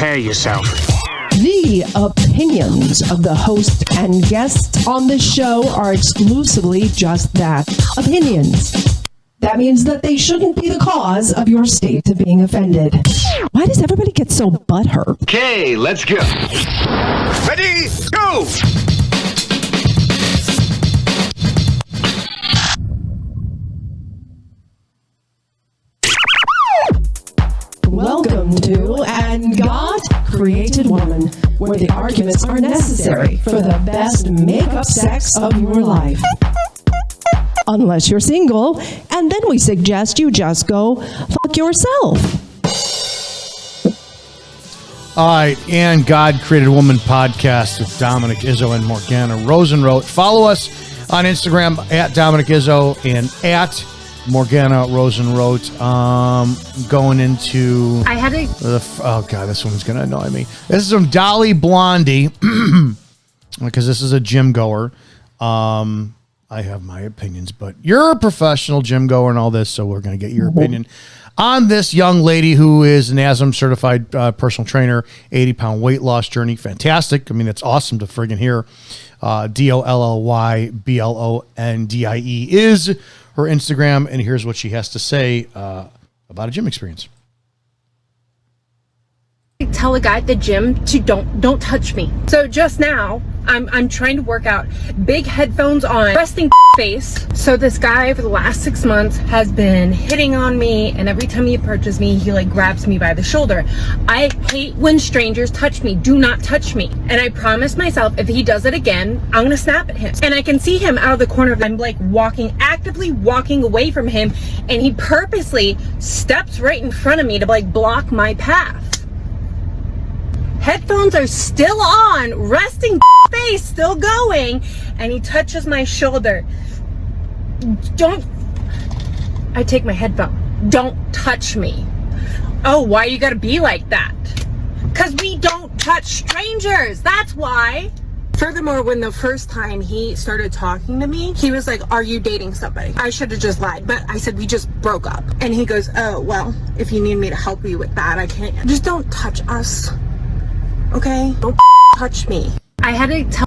prepare yourself. The opinions of the host and guests on the show are exclusively just that, opinions. That means that they shouldn't be the cause of your state of being offended. Why does everybody get so butthurt? Okay, let's go. Ready, go! Welcome to And God Created Woman, where the arguments are necessary for the best make-up sex of your life. Unless you're single, and then we suggest you just go fuck yourself. All right, and God Created Woman podcast with Dominic Izzo and Morgana Rosenroth. Follow us on Instagram at Dominic Izzo and at Morgana Rosenroth. Going into oh god, this one's gonna annoy me. This is from Dolly Blondie because this is a gym goer. I have my opinions, but you're a professional gym goer and all this, so we're gonna get your opinion on this young lady who is an ASM certified personal trainer, 80-pound weight loss journey. Fantastic. I mean, it's awesome to friggin' hear. DOLLYBLONDIE is her Instagram, and here's what she has to say about a gym experience. Tell a guy at the gym to don't touch me. So just now, I'm trying to work out, big headphones on, resting face. So this guy for the last 6 months has been hitting on me, and every time he approaches me, he like grabs me by the shoulder. I hate when strangers touch me. Do not touch me. And I promised myself if he does it again, I'm gonna snap at him. And I can see him out of the corner of, I'm like actively walking away from him, and he purposely steps right in front of me to like block my path. Headphones are still on, resting face still going, and he touches my shoulder. I take my headphone. Don't touch me. Oh, why you gotta be like that? Because we don't touch strangers, that's why. Furthermore, when the first time he started talking to me, he was like, are you dating somebody? I should have just lied, but I said, we just broke up. And he goes, oh, well, if you need me to help you with that, I can't. Just don't touch us. Okay? Don't touch me. I had to tell.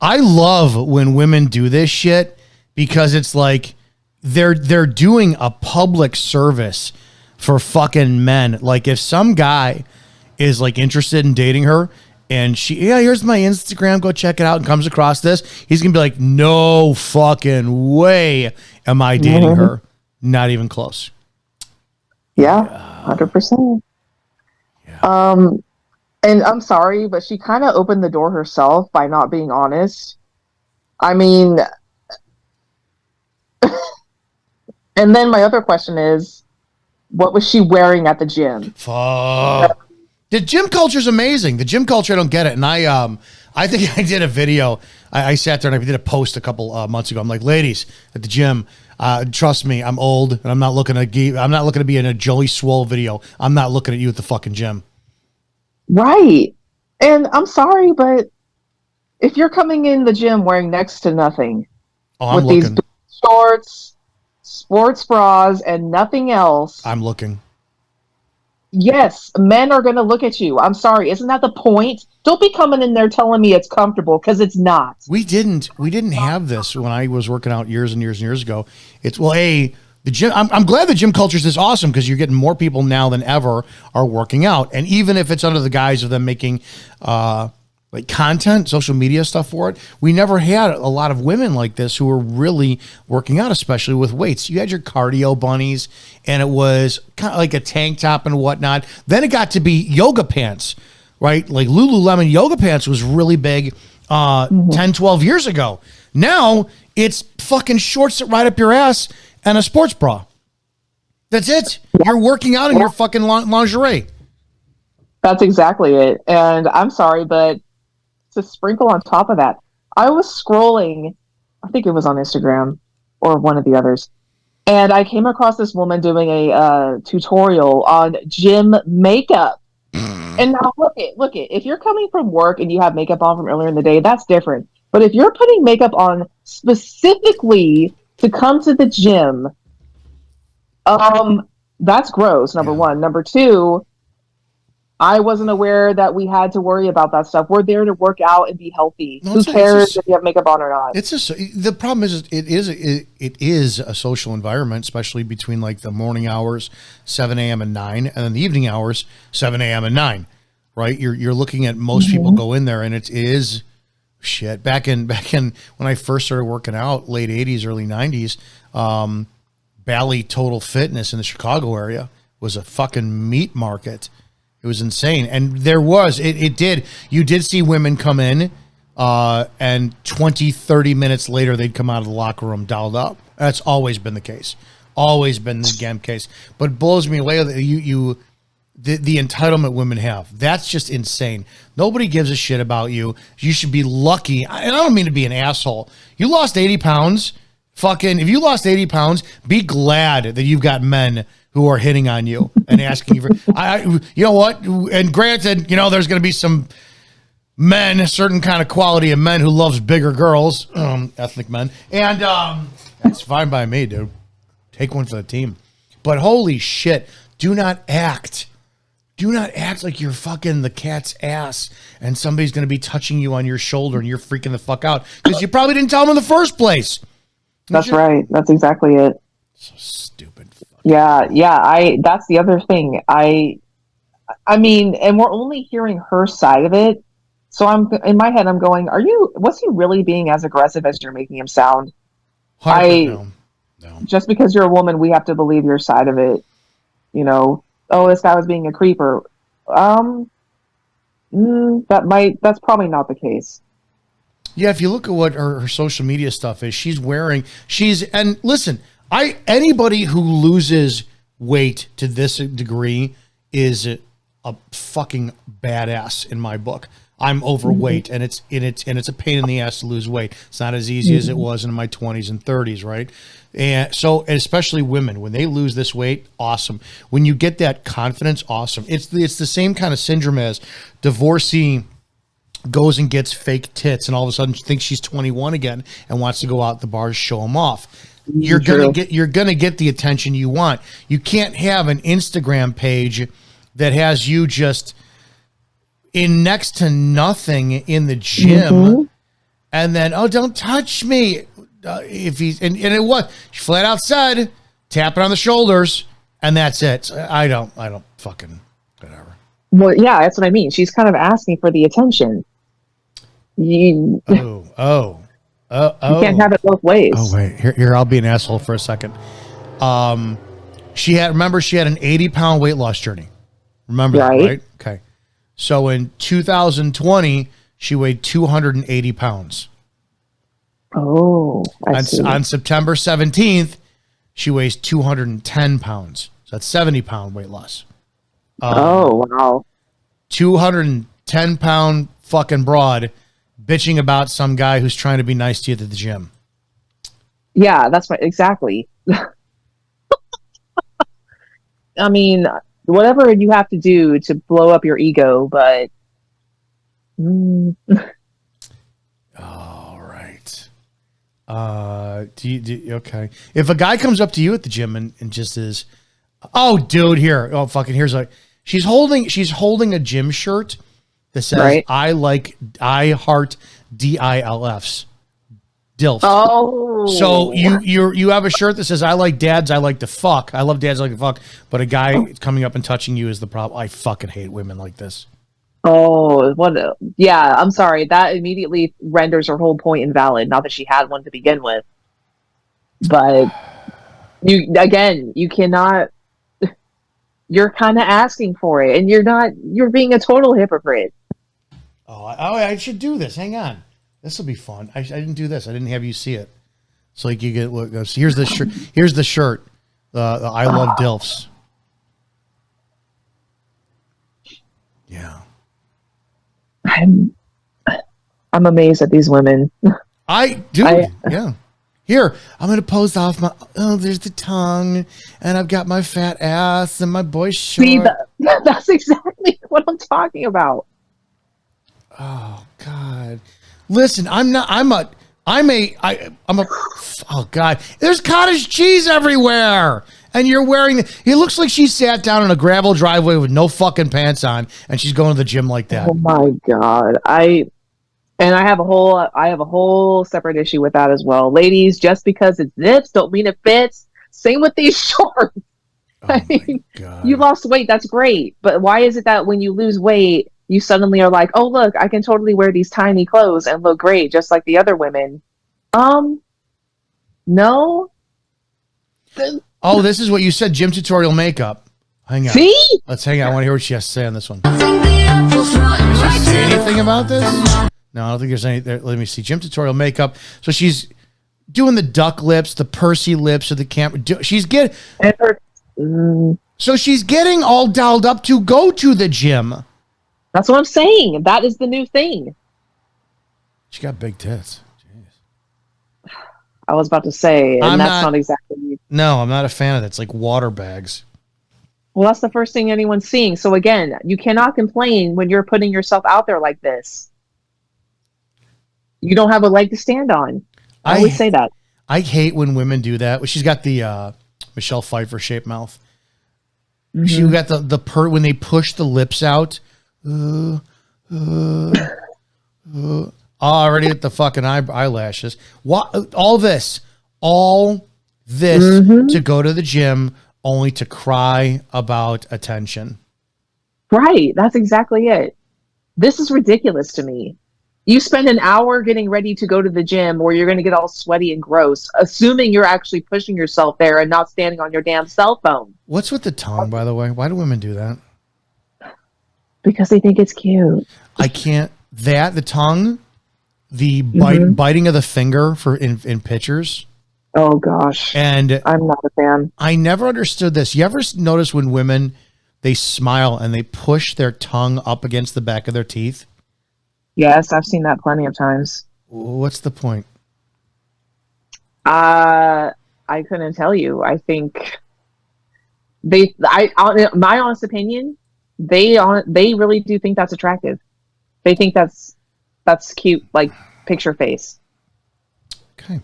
I love when women do this shit because it's like they're doing a public service for fucking men. Like if some guy is like interested in dating her and here's my Instagram, go check it out, and comes across this, he's gonna be like, no fucking way am I dating her. Not even close. Yeah, 100%. Yeah. And I'm sorry, but she kind of opened the door herself by not being honest. I mean, and then my other question is, what was she wearing at the gym? Fuck. The gym culture is amazing. The gym culture, I don't get it. And I think I did a video. I sat there and I did a post a couple months ago. I'm like, ladies at the gym, trust me, I'm old and I'm not looking to be in a Joey Swole video. I'm not looking at you at the fucking gym. Right. And I'm sorry, but if you're coming in the gym wearing next to nothing, with these shorts, sports bras, and nothing else, I'm looking. Yes, men are going to look at you. I'm sorry. Isn't that the point? Don't be coming in there telling me it's comfortable, because it's not. We didn't have this when I was working out years and years and years ago. The gym. I'm glad the gym culture is this awesome because you're getting more people now than ever are working out, and even if it's under the guise of them making like content, social media stuff for it, we never had a lot of women like this who were really working out, especially with weights. You had your cardio bunnies, and it was kind of like a tank top and whatnot. Then it got to be yoga pants, right? Like Lululemon yoga pants was really big 10, 12 years ago. Now it's fucking shorts that ride up your ass and a sports bra. That's it. You're working out in your fucking lingerie. That's exactly it. And I'm sorry, but to sprinkle on top of that, I was scrolling, I think it was on Instagram or one of the others, and I came across this woman doing a tutorial on gym makeup. And now look it. If you're coming from work and you have makeup on from earlier in the day, that's different. But if you're putting makeup on specifically to come to the gym, That's gross, number one. Number two, I wasn't aware that we had to worry about that stuff. We're there to work out and be healthy. No, Who cares if you have makeup on or not? It's just the problem is it is a social environment, especially between like the morning hours, 7 a.m. and 9, and then the evening hours, 7 a.m. and 9. Right? You're looking at most people go in there, and it is shit. Back in when I first started working out, late 80s, early 90s, Bally Total Fitness in the Chicago area was a fucking meat market. It was insane. And you did see women come in, and 20, 30 minutes later, they'd come out of the locker room dialed up. That's always been the case. Always been the damn case. But it blows me away that the entitlement women have. That's just insane. Nobody gives a shit about you. You should be lucky. And I don't mean to be an asshole. You lost 80 pounds. If you lost 80 pounds, be glad that you've got men who are hitting on you and asking you for, you know what? And granted, there's going to be some men, a certain kind of quality of men who loves bigger girls, ethnic men. And that's fine by me, dude. Take one for the team. But holy shit, do not act like you're fucking the cat's ass and somebody's going to be touching you on your shoulder and you're freaking the fuck out because you probably didn't tell them in the first place. That's right. That's exactly it. So stupid. Yeah. That's the other thing. I mean, and we're only hearing her side of it. So in my head, I'm going, was he really being as aggressive as you're making him sound? No. Just because you're a woman, we have to believe your side of it. This guy was being a creeper. That's probably not the case. Yeah, if you look at what her social media stuff is, and listen, anybody who loses weight to this degree is a fucking badass in my book. I'm overweight, and it's a pain in the ass to lose weight. It's not as easy as it was in my 20s and 30s, right? And so, especially women, when they lose this weight, awesome. When you get that confidence, awesome. It's the same kind of syndrome as divorcee goes and gets fake tits, and all of a sudden thinks she's 21 again and wants to go out the bars, show them off. You're gonna get the attention you want. You can't have an Instagram page that has you just in next to nothing in the gym, and then don't touch me. If he's and it was she flat out said tapping on the shoulders, and that's it. I don't fucking whatever. Well, yeah, that's what I mean. She's kind of asking for the attention. You can't have it both ways. Oh wait, here I'll be an asshole for a second. She had an 80-pound weight loss journey. Remember that, right? Okay. So in 2020, she weighed 280 pounds. Oh, I see. On September 17th, she weighs 210 pounds. So that's 70-pound weight loss. Oh, wow. 210-pound fucking broad bitching about some guy who's trying to be nice to you at the gym. Yeah, that's right. Exactly. I mean, whatever you have to do to blow up your ego, but... All right. Okay. If a guy comes up to you at the gym and just is, oh, dude, she's holding a gym shirt that says, right. I heart DILFs. DILFs. Oh. So you have a shirt that says, I like dads, I like to fuck. I love dads, I like to fuck. But a guy coming up and touching you is the problem. I fucking hate women like this. Oh, what? Yeah, I'm sorry. That immediately renders her whole point invalid. Not that she had one to begin with. But you cannot, you're kind of asking for it, and you're being a total hypocrite. Oh, I should do this. Hang on. This will be fun. I didn't do this. I didn't have you see it. So like you get, look, here's the shirt. Here's the shirt. The I love DILFs. Yeah. I'm amazed at these women. Yeah. Here, I'm going to pose off there's the tongue, and I've got my fat ass and my boy short. See, that's exactly what I'm talking about. Oh, God. Listen, oh, God. There's cottage cheese everywhere. And you're wearing, it looks like she sat down in a gravel driveway with no fucking pants on and she's going to the gym like that. Oh my God. I have a whole separate issue with that as well. Ladies, just because it zips don't mean it fits. Same with these shorts. I mean, you lost weight, that's great. But why is it that when you lose weight, you suddenly are like, oh look, I can totally wear these tiny clothes and look great just like the other women? No. Oh, this is what you said, gym tutorial makeup. Hang on. See? Let's hang on. I want to hear what she has to say on this one. Does she say anything about this? No, I don't think there's any. Let me see. Gym tutorial makeup. So she's doing the duck lips, the pursy lips of the camera. She's getting. So she's getting all dialed up to go to the gym. That's what I'm saying. That is the new thing. She got big tits. I was about to say, and that's not exactly. No, I'm not a fan of that. It's like water bags. Well, that's the first thing anyone's seeing. So again, you cannot complain when you're putting yourself out there like this. You don't have a leg to stand on. I always say that. I hate when women do that. She's got the Michelle Pfeiffer shaped mouth. Mm-hmm. She got the when they push the lips out. Already at the fucking eyelashes. What? All this to go to the gym only to cry about attention. Right. That's exactly it. This is ridiculous to me. You spend an hour getting ready to go to the gym where you're going to get all sweaty and gross, assuming you're actually pushing yourself there and not standing on your damn cell phone. What's with the tongue, by the way? Why do women do that? Because they think it's cute. I can't. The tongue, the biting of the finger in pictures. Oh, gosh. And I'm not a fan. I never understood this. You ever notice when women, they smile and they push their tongue up against the back of their teeth? Yes, I've seen that plenty of times. What's the point? I couldn't tell you. I think my honest opinion, they really do think that's attractive. They think that's cute, like picture face. Okay.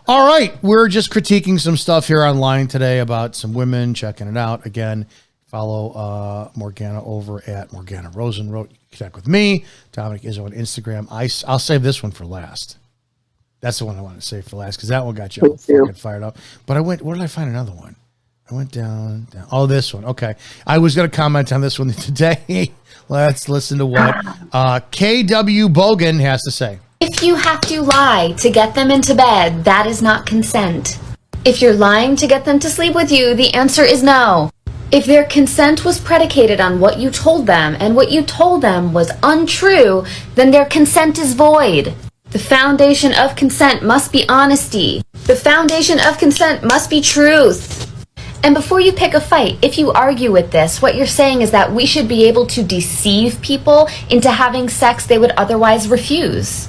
All right. We're just critiquing some stuff here online today about some women, checking it out. Again, follow Morgana over at Morgana Rosenroth. You can connect with me. Dominic Izzo on Instagram. I'll save this one for last. That's the one I want to save for last because that one got you all fucking fired up. But where did I find another one? I went down. Oh, this one. Okay. I was going to comment on this one today. Let's listen to what KW Bogan has to say. If you have to lie to get them into bed, that is not consent. If you're lying to get them to sleep with you, the answer is no. If their consent was predicated on what you told them and what you told them was untrue, then their consent is void. The foundation of consent must be honesty. The foundation of consent must be truth. And before you pick a fight, if you argue with this, what you're saying is that we should be able to deceive people into having sex they would otherwise refuse.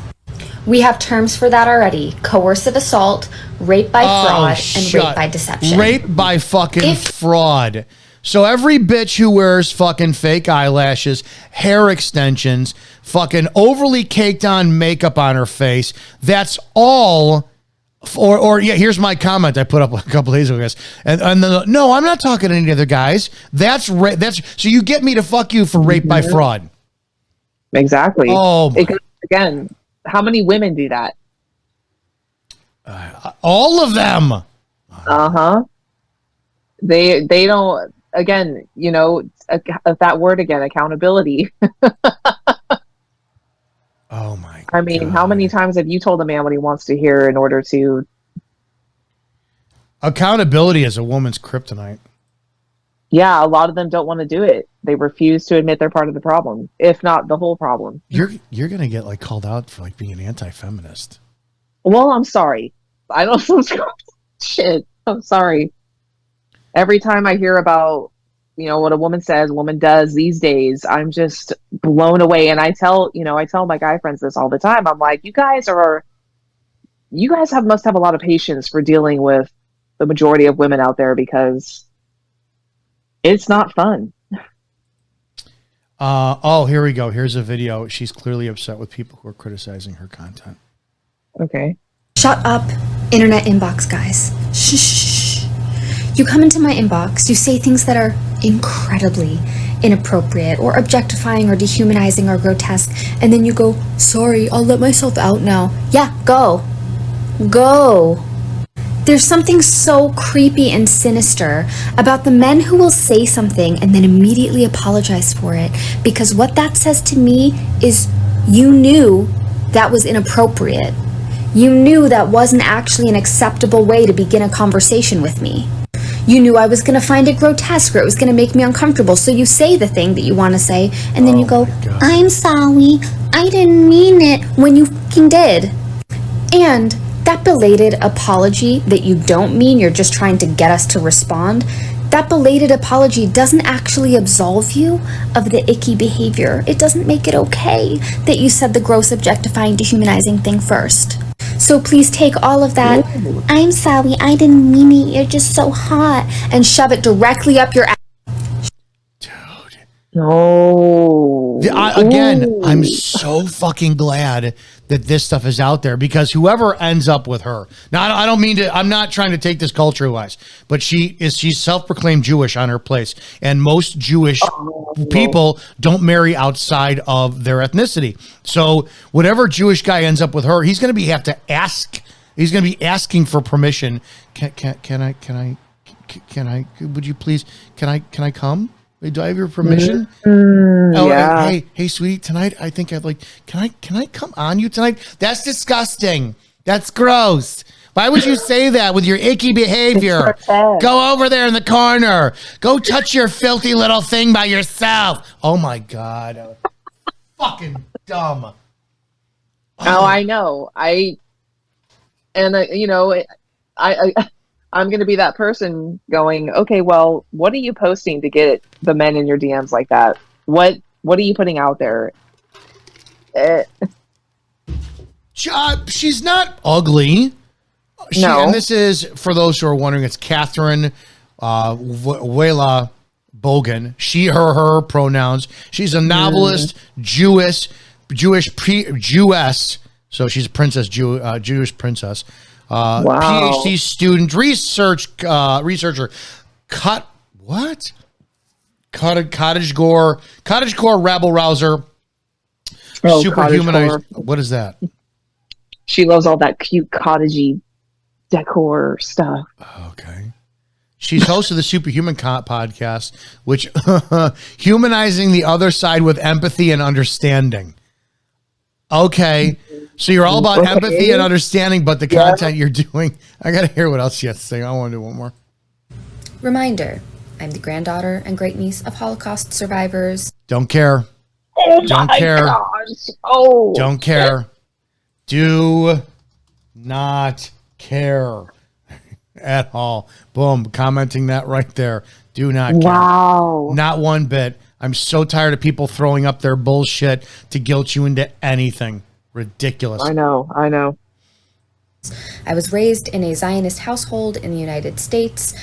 We have terms for that already. Coercive assault, rape by fraud, and rape by deception. Rape by fucking fraud. So every bitch who wears fucking fake eyelashes, hair extensions, fucking overly caked on makeup on her face, that's all. Here's my comment I put up a couple days ago, guys. No, I'm not talking to any other guys. That's so you get me to fuck you for rape by fraud. Exactly. Oh, because, again, how many women do that? All of them. They don't. Again, that word again, accountability. Oh my! I mean, how many times have you told a man what he wants to hear in order to? Accountability is a woman's kryptonite. Yeah, a lot of them don't want to do it. They refuse to admit they're part of the problem, if not the whole problem. You're gonna get called out for being an anti-feminist. Well, I'm sorry. I don't shit. I'm sorry. Every time I hear about what a woman says, a woman does these days, I'm just blown away. And I tell my guy friends this all the time. I'm like, you guys must have a lot of patience for dealing with the majority of women out there because it's not fun. Here we go. Here's a video. She's clearly upset with people who are criticizing her content. Okay. Shut up, internet inbox guys. Shh. You come into my inbox, you say things that are incredibly inappropriate or objectifying or dehumanizing or grotesque, and then you go, sorry, I'll let myself out now. Yeah, go. Go. There's something so creepy and sinister about the men who will say something and then immediately apologize for it, because what that says to me is you knew that was inappropriate. You knew that wasn't actually an acceptable way to begin a conversation with me. You knew I was going to find it grotesque or it was going to make me uncomfortable, so you say the thing that you want to say, and then you go, I'm sorry, I didn't mean it, when you fucking did. And that belated apology that you don't mean, you're just trying to get us to respond, that belated apology doesn't actually absolve you of the icky behavior. It doesn't make it okay that you said the gross, objectifying, dehumanizing thing first. So please take all of that, I'm sorry, I didn't mean it, you're just so hot, and shove it directly up your ass. No. I'm so fucking glad that this stuff is out there, because whoever ends up with her, now I don't mean to, I'm not trying to take this culture wise, but she's self-proclaimed Jewish on her place, and most Jewish people don't marry outside of their ethnicity. So whatever Jewish guy ends up with her, he's going to have to ask. He's going to be asking for permission. Can I? Would you please? Can I come? Do I have your permission? Yeah. Hey, sweetie, tonight I think I'd like. Can I come on you tonight? That's disgusting. That's gross. Why would you say that with your icky behavior? Go over there in the corner. Go touch your filthy little thing by yourself. Oh my God. Fucking dumb. Oh, I know. I'm going to be that person going, okay, well, what are you posting to get the men in your DMs like that? What are you putting out there? She's not ugly. No. And this is, for those who are wondering, it's Catherine Wela Bogan. She, her pronouns. She's a novelist, Jewish, Jewess. So she's a princess, Jewish princess. PhD student, researcher. Cottagecore rabble rouser. Superhumanized. What is that? She loves all that cute cottagey decor stuff. Okay. She's host of the Superhuman podcast, which humanizing the other side with empathy and understanding. Okay. So you're all about empathy and understanding, but the content you're doing, I got to hear what else she has to say. I want to do one more. Reminder, I'm the granddaughter and great niece of Holocaust survivors. Don't care. Oh Don't my care. gosh. Oh. Don't care. Do not care at all. Boom. Commenting that right there. Do not care. Wow. Not one bit. I'm so tired of people throwing up their bullshit to guilt you into anything. Ridiculous. I know. I was raised in a Zionist household in the United States.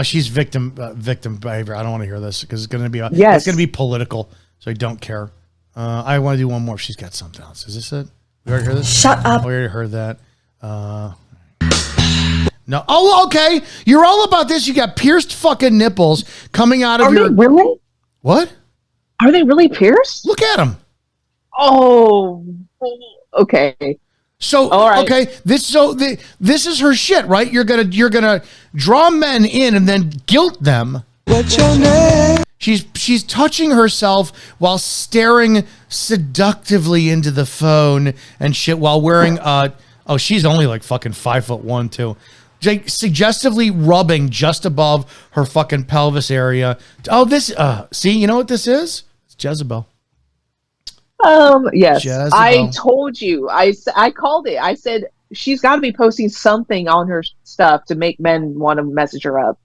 She's victim behavior. I don't want to hear this because it's going to be it's going to be political. So I don't care. I want to do one more. She's got something else. Is this it? We already heard this? Shut up. We already heard that. No. Oh, okay. You're all about this. You got pierced fucking nipples coming out of your. Are they really? What? Are they really pierced? Look at them. Oh, okay. So all right. Okay, this is her shit, right? You're gonna draw men in and then guilt them. What's your name? She's touching herself while staring seductively into the phone and shit while wearing she's only like fucking 5'1" too. Like suggestively rubbing just above her fucking pelvis area. Oh, this see, you know what this is? It's Jezebel. Yes, Jezebel. I told you. I called it. I said she's got to be posting something on her stuff to make men want to message her up.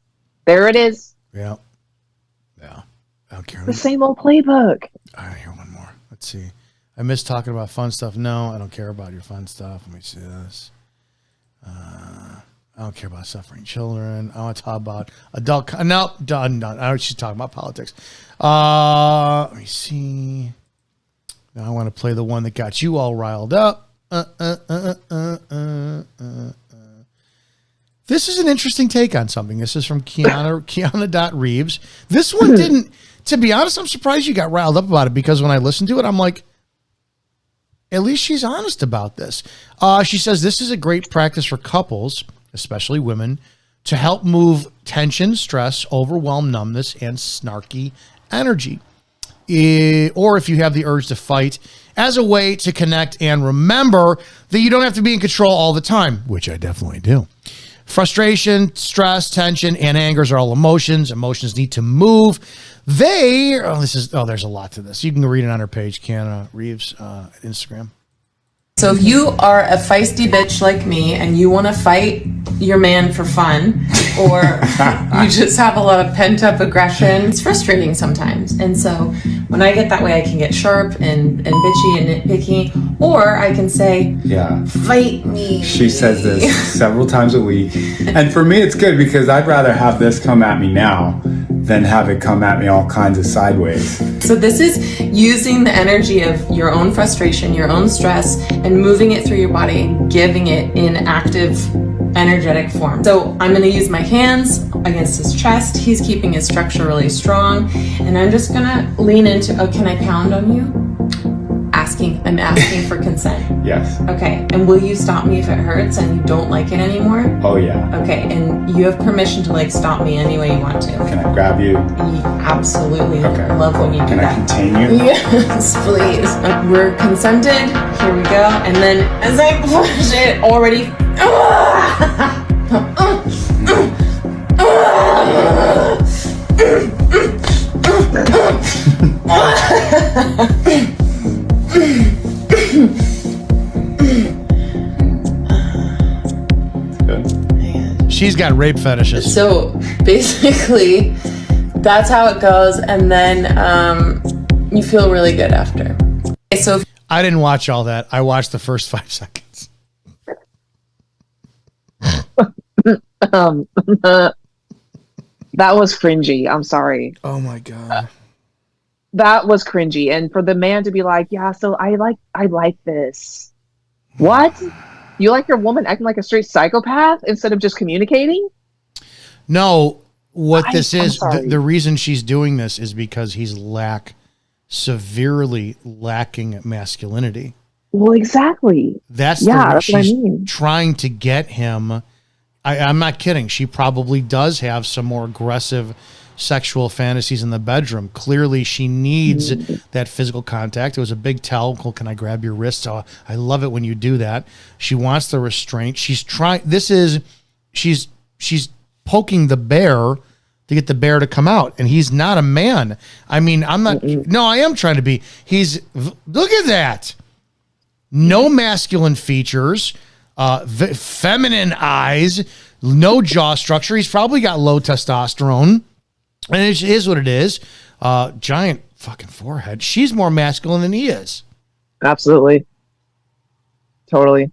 There it is. Yeah. I don't care. The same old playbook. I hear one more. Let's see. I miss talking about fun stuff. No, I don't care about your fun stuff. Let me see this. I don't care about suffering children. I want to talk about adult. No, done. I know she's talking about politics. Let me see. Now I want to play the one that got you all riled up. This This is an interesting take on something. This is from Kiana.Reeves. This one didn't, to be honest, I'm surprised you got riled up about it, because when I listened to it, I'm like, at least she's honest about this. She says this is a great practice for couples, especially women, to help move tension, stress, overwhelm, numbness, and snarky energy. Or if you have the urge to fight, as a way to connect and remember that you don't have to be in control all the time, which I definitely do. Frustration, stress, tension, and angers are all emotions. Emotions need to move. There's a lot to this. You can read it on her page, Kiana Reeves, Instagram. So if you are a feisty bitch like me and you want to fight your man for fun, or you just have a lot of pent-up aggression, it's frustrating sometimes. And so when I get that way, I can get sharp and bitchy and nitpicky, or I can say, yeah, fight me. She says this several times a week. And for me, it's good because I'd rather have this come at me now than have it come at me all kinds of sideways. So this is using the energy of your own frustration, your own stress, and moving it through your body and giving it in active, energetic form. So I'm going to use my hands against his chest. He's keeping his structure really strong. And I'm just going to lean into, can I pound on you? I'm asking for consent. Yes. Okay. And will you stop me if it hurts and you don't like it anymore? Oh, yeah. Okay. And you have permission to stop me any way you want to. Can I grab you? Absolutely. Okay. Love when you do that. Can I contain you? Yes, please. We're consented. Here we go. And then as I push it already. She's got rape fetishes. So basically, that's how it goes, and then you feel really good after. Okay, so I didn't watch all that. I watched the first 5 seconds. That was cringy. I'm sorry. Oh my God. That was cringy. And for the man to be like, yeah, so I like this. What? You like your woman acting like a straight psychopath instead of just communicating? No, this is, sorry. the reason she's doing this is because he's severely lacking masculinity. Well, exactly. That's that's what I mean. Trying to get him. I'm not kidding. She probably does have some more aggressive sexual fantasies in the bedroom. Clearly, she needs that physical contact. It was a big tell. Well, can I grab your wrist? Oh, I love it when you do that. She wants the restraint. She's trying. She's poking the bear to get the bear to come out, and he's not a man. I mean, I'm not. No, I am trying to be. Look at that. No masculine features. Feminine eyes, no jaw structure. He's probably got low testosterone, and it is what it is. Giant fucking forehead. She's more masculine than he is. Absolutely. Totally.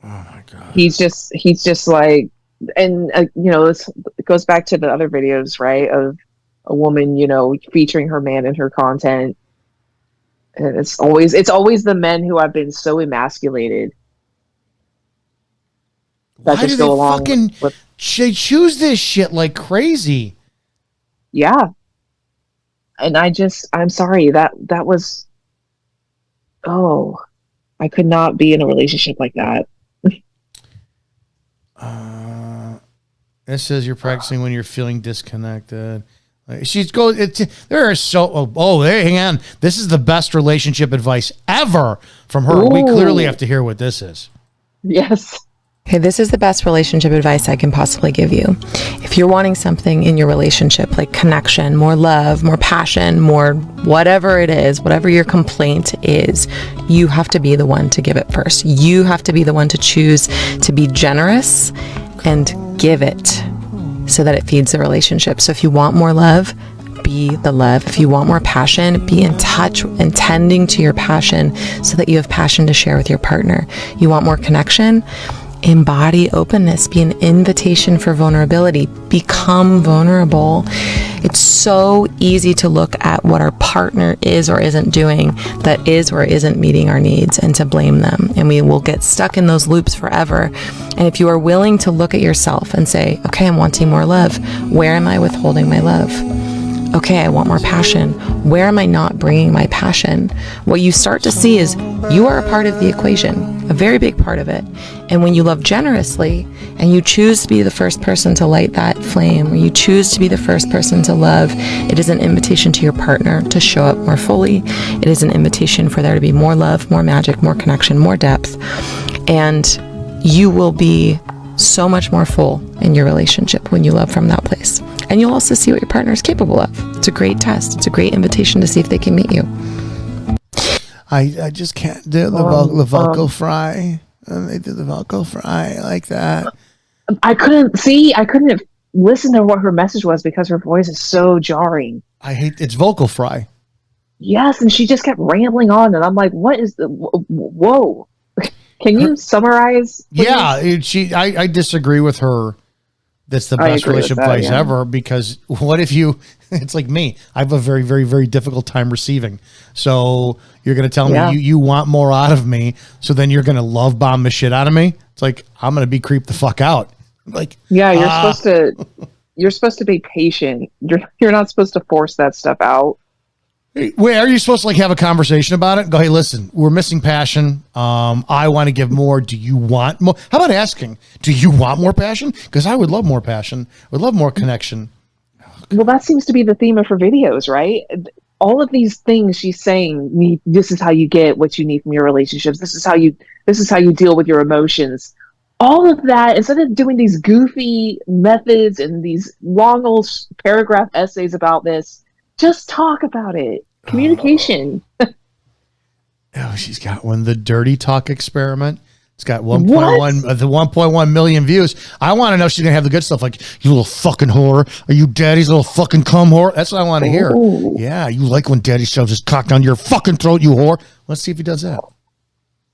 Oh my God. He's just like, and this goes back to the other videos, right? Of a woman, featuring her man in her content. And it's always the men who have been so emasculated. Why do they fucking they choose this shit like crazy? Yeah. And I'm sorry, that was, I could not be in a relationship like that. It says you're practicing when you're feeling disconnected. There are hang on. This is the best relationship advice ever from her. Ooh. We clearly have to hear what this is. Yes. Okay, this is the best relationship advice I can possibly give you. If you're wanting something in your relationship, like connection, more love, more passion, more whatever it is, whatever your complaint is, you have to be the one to give it first. You have to be the one to choose to be generous and give it so that it feeds the relationship. So if you want more love, be the love. If you want more passion, be in touch and tending to your passion so that you have passion to share with your partner. You want more connection? embody openness, be an invitation for vulnerability, become vulnerable. It's so easy to look at what our partner is or isn't doing that is or isn't meeting our needs and to blame them. And we will get stuck in those loops forever. And if you are willing to look at yourself and say, okay, I'm wanting more love. Where am I withholding my love? Okay, I want more passion. Where am I not bringing my passion? What you start to see is you are a part of the equation, a very big part of it. And when you love generously and you choose to be the first person to light that flame, or you choose to be the first person to love, it is an invitation to your partner to show up more fully. It is an invitation for there to be more love, more magic, more connection, more depth. And you will be so much more full in your relationship when you love from that place. And you'll also see what your partner is capable of. It's a great test. It's a great invitation to see if they can meet you. I just can't do the vocal fry. They did the vocal fry like that. I couldn't listen to what her message was because her voice is so jarring. I hate it's vocal fry. Yes, and she just kept rambling on, and I'm like, what is the whoa? Can you summarize? Please? Yeah, I disagree with her. That's the best relationship advice ever, because what if it's like me. I have a very, very, very difficult time receiving. So you're going to tell me you want more out of me. So then you're going to love bomb the shit out of me. It's like, I'm going to be creeped the fuck out. Like, you're supposed to be patient. You're not supposed to force that stuff out. Wait, are you supposed to like have a conversation about it? Go, hey, listen, we're missing passion. I want to give more. Do you want more? How about asking, do you want more passion? Because I would love more passion. I would love more connection. Well, that seems to be the theme of her videos, right? All of these things she's saying, this is how you get what you need from your relationships. This is how you deal with your emotions. All of that, instead of doing these goofy methods and these long old paragraph essays about this, just talk about it. Communication. Oh, she's got one. The dirty talk experiment. It's got 1.1 million views. I want to know if she's gonna have the good stuff, like, you little fucking whore. Are you daddy's little fucking cum whore? That's what I want to hear. Yeah, you like when daddy shoves his cock down your fucking throat, you whore. Let's see if he does that.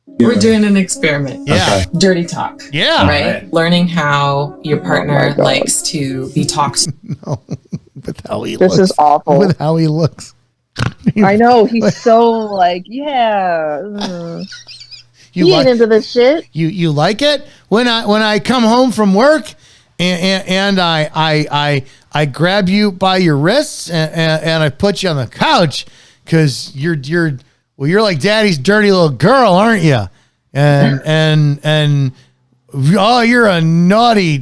We're doing an experiment. Yeah. Okay. Dirty talk. Yeah. Right? Learning how your partner likes to be talked to. No. With how he looks. This is awful. With how he looks. I know. He's so like, yeah. You ain't into this shit. You like it when I come home from work and I grab you by your wrists and I put you on the couch because you're like daddy's dirty little girl, aren't you? And oh, you're a naughty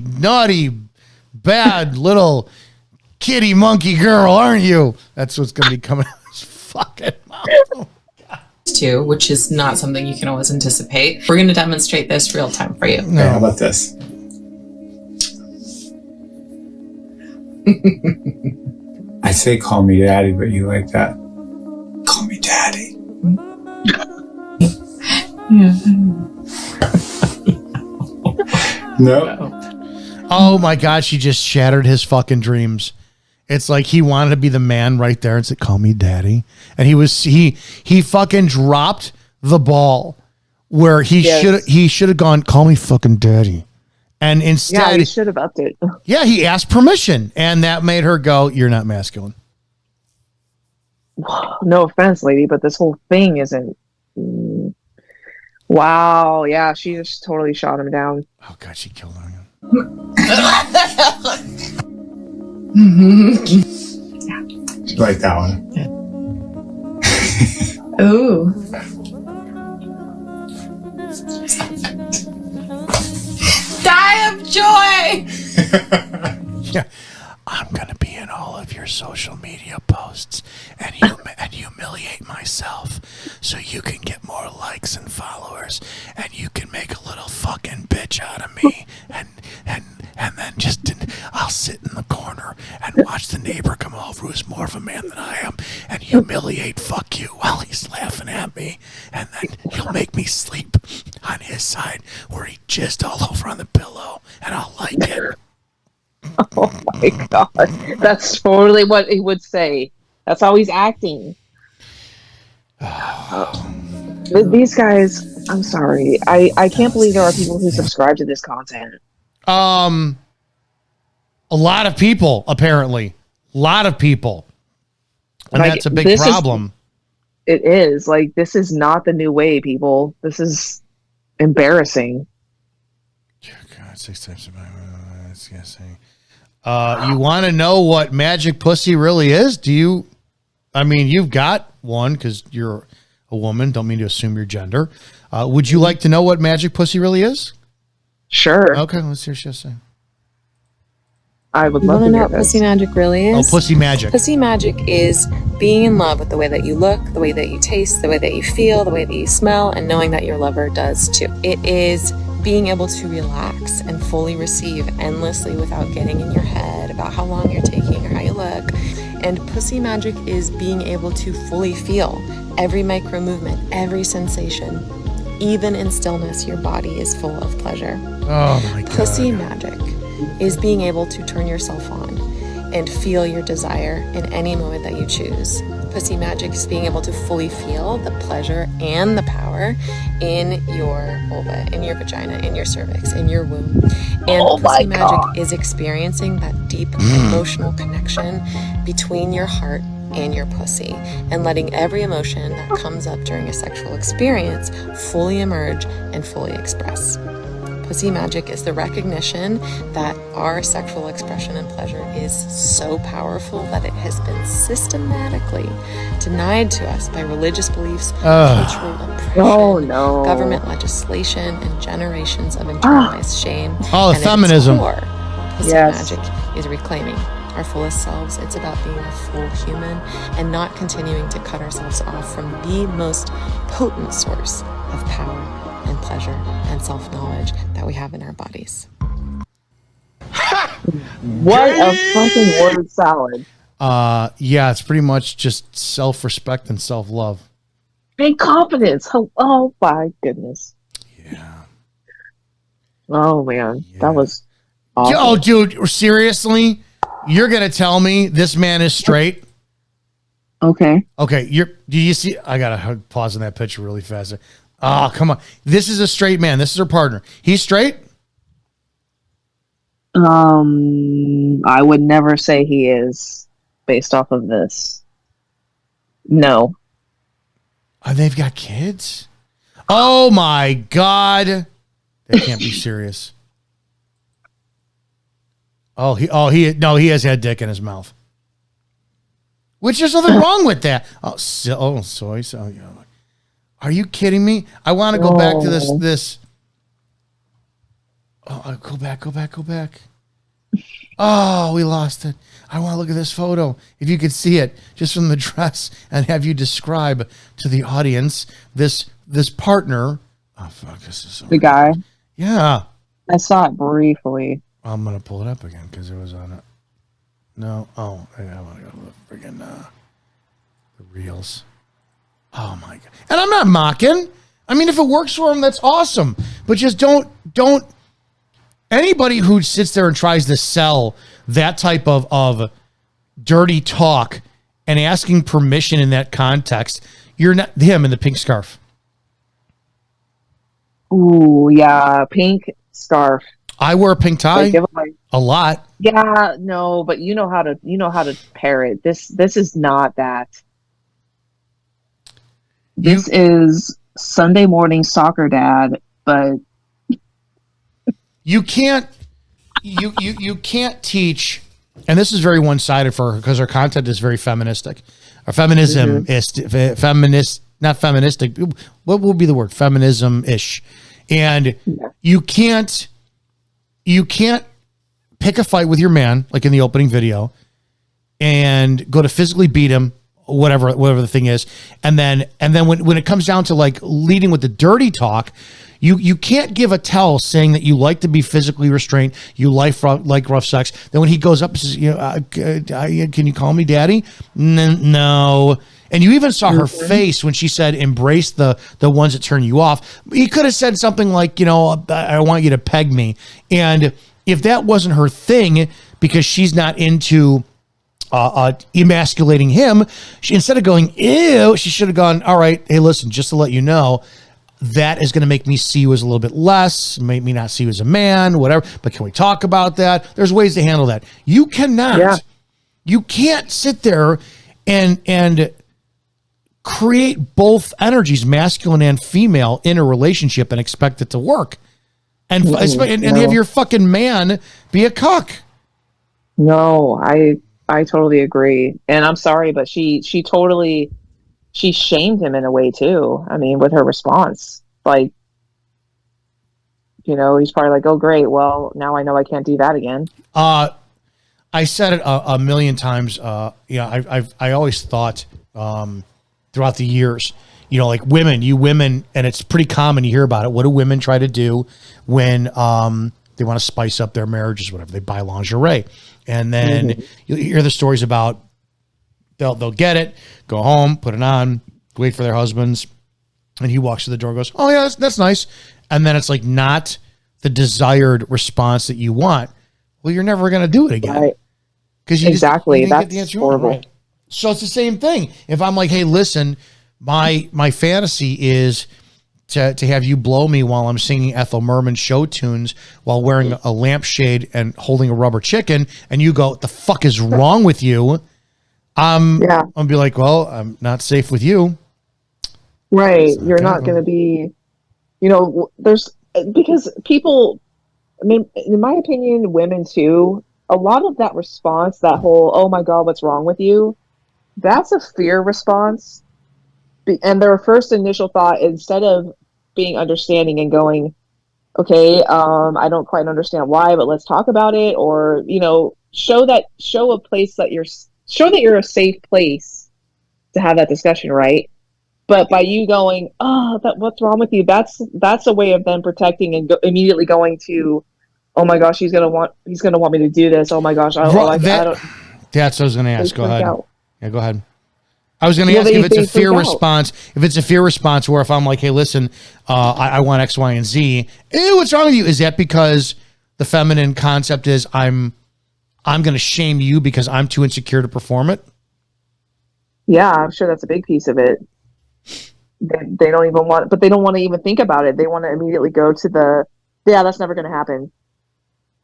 bad little kitty monkey girl, aren't you? That's what's gonna be coming out of his fucking mouth. Too, which is not something you can always anticipate. We're going to demonstrate this real time for you. No. How about this? I say call me daddy, but you like that. Call me daddy. No. Oh my God, she just shattered his fucking dreams. It's like he wanted to be the man right there and said, call me daddy. And he fucking dropped the ball where he should have gone, call me fucking daddy. And instead, he should have upped it. Yeah, he asked permission, and that made her go, you're not masculine. No offense, lady, but this whole thing isn't. Wow. Yeah, she just totally shot him down. Oh God, she killed him. Like that one. Ooh. Die of joy. Yeah. I'm going to be in all of your social media posts and humiliate myself so you can get more likes and followers and you can make a little fucking bitch out of me and then I'll sit in the corner and watch the neighbor come over who's more of a man than I am and humiliate fuck you while he's laughing at me, and then he'll make me sleep on his side where he jizzed all over on the pillow and I'll like it. Oh my God. That's totally what he would say. That's how he's acting. These guys, I'm sorry. I can't believe there are people who subscribe to this content. A lot of people, apparently. A lot of people. And Like, that's a big problem. It is. Like, this is not the new way, people. This is embarrassing. God, 6 times. You want to know what magic pussy really is? I mean, you've got one because you're a woman. Don't mean to assume your gender. Would you like to know what magic pussy really is? Sure. Okay, let's hear what she has to say. I would You love want to to know hear what this. pussy magic really is? Oh, pussy magic. Pussy magic is being in love with the way that you look, the way that you taste, the way that you feel, the way that you smell, and knowing that your lover does too. It is being able to relax and fully receive endlessly without getting in your head about how long you're taking or how you look. And pussy magic is being able to fully feel every micro movement, every sensation. Even in stillness, your body is full of pleasure. Oh my God. Pussy magic is being able to turn yourself on and feel your desire in any moment that you choose. Pussy magic is being able to fully feel the pleasure and the power in your vulva, in your vagina, in your cervix, in your womb. And pussy magic is experiencing that deep emotional connection between your heart and your pussy, and letting every emotion that comes up during a sexual experience fully emerge and fully express. Pussy magic is the recognition that our sexual expression and pleasure is so powerful that it has been systematically denied to us by religious beliefs, cultural oppression, government legislation, and generations of internalized shame. And feminism. At its core, pussy magic is reclaiming our fullest selves. It's about being a full human and not continuing to cut ourselves off from the most potent source of power and pleasure and self-knowledge that we have in our bodies. What a fucking word salad. Yeah, it's pretty much just self-respect and self-love. And confidence. Oh my goodness. Yeah. Oh man, that was awesome. Oh, dude, seriously? You're gonna tell me this man is straight? Okay. Okay, do you see? I gotta pause on that picture really fast. Oh, come on. This is a straight man. This is her partner. He's straight? I would never say he is based off of this. No. Oh, they've got kids? Oh my God. That can't be serious. He has had dick in his mouth. Which there's nothing wrong with that. Soy. Are you kidding me? I want to go back to this. Oh, go back. Oh, we lost it. I want to look at this photo. If you could see it just from the dress and have you describe to the audience this partner. Oh, fuck. This is so the guy. Yeah. I saw it briefly. I'm going to pull it up again because it was on it. No. Oh, I want to go to the friggin' the reels. Oh my God. And I'm not mocking. I mean, if it works for him, that's awesome. But just don't anybody who sits there and tries to sell that type of dirty talk and asking permission in that context, you're not him in the pink scarf. Ooh, yeah, pink scarf. I wear a pink tie a lot. Yeah, no, but you know how to pair it. This is not that. This is Sunday morning soccer dad, but you can't teach, and this is very one-sided for her because her content is very feministic. Or feminism is feminist, not feministic. What will be the word? Feminism-ish. And you can't pick a fight with your man, like in the opening video, and go to physically beat him, whatever the thing is, and then when it comes down to like leading with the dirty talk, you can't give a tell saying that you like to be physically restrained, you like rough sex. Then when he goes up and says, can you call me daddy? No. And you even saw her face when she said, embrace the ones that turn you off. He could have said something like, I want you to peg me. And if that wasn't her thing, because she's not into emasculating him. Instead of going, ew, she should have gone, all right, hey, listen, just to let you know, that is going to make me see you as a little bit less, make me not see you as a man, whatever. But can we talk about that? There's ways to handle that. You cannot, you can't sit there and create both energies, masculine and female, in a relationship and expect it to work. And have your fucking man be a cuck. No, I totally agree. And I'm sorry, but she shamed him in a way too. I mean, with her response, like, he's probably like, oh, great. Well, now I know I can't do that again. I said it a million times. I always thought, throughout the years, like you women, and it's pretty common to hear about it. What do women try to do when, they want to spice up their marriages, whatever? They buy lingerie. And then you hear the stories about they'll get it, go home, put it on, wait for their husbands. And he walks to the door and goes, oh yeah, that's nice. And then it's like not the desired response that you want. Well, you're never going to do it again. Right. Because that's get the answer horrible. right. So it's the same thing. If I'm like, hey, listen, my fantasy is to have you blow me while I'm singing Ethel Merman show tunes while wearing a lampshade and holding a rubber chicken, and you go, what the fuck is wrong with you? I'll be like, well, I'm not safe with you. Right. You're not going to be, because people, I mean, in my opinion, women too, a lot of that response, that whole, oh my God, what's wrong with you? That's a fear response. And their first initial thought, instead of being understanding and going, okay, I don't quite understand why, but let's talk about it. Or, show a place that you're a safe place to have that discussion. Right. But by you going, what's wrong with you? That's a way of them protecting and immediately going to, oh my gosh, he's going to want me to do this. Oh my gosh. I don't. That's what I was going to ask. Go ahead. Yeah, go ahead. I was going to ask if it's a fear response. If it's a fear response, where if I'm like, hey, listen, I want X, Y, and Z. Ew, what's wrong with you? Is that because the feminine concept is I'm going to shame you because I'm too insecure to perform it? Yeah, I'm sure that's a big piece of it. They don't even want, but they don't want to even think about it. They want to immediately go to that's never going to happen.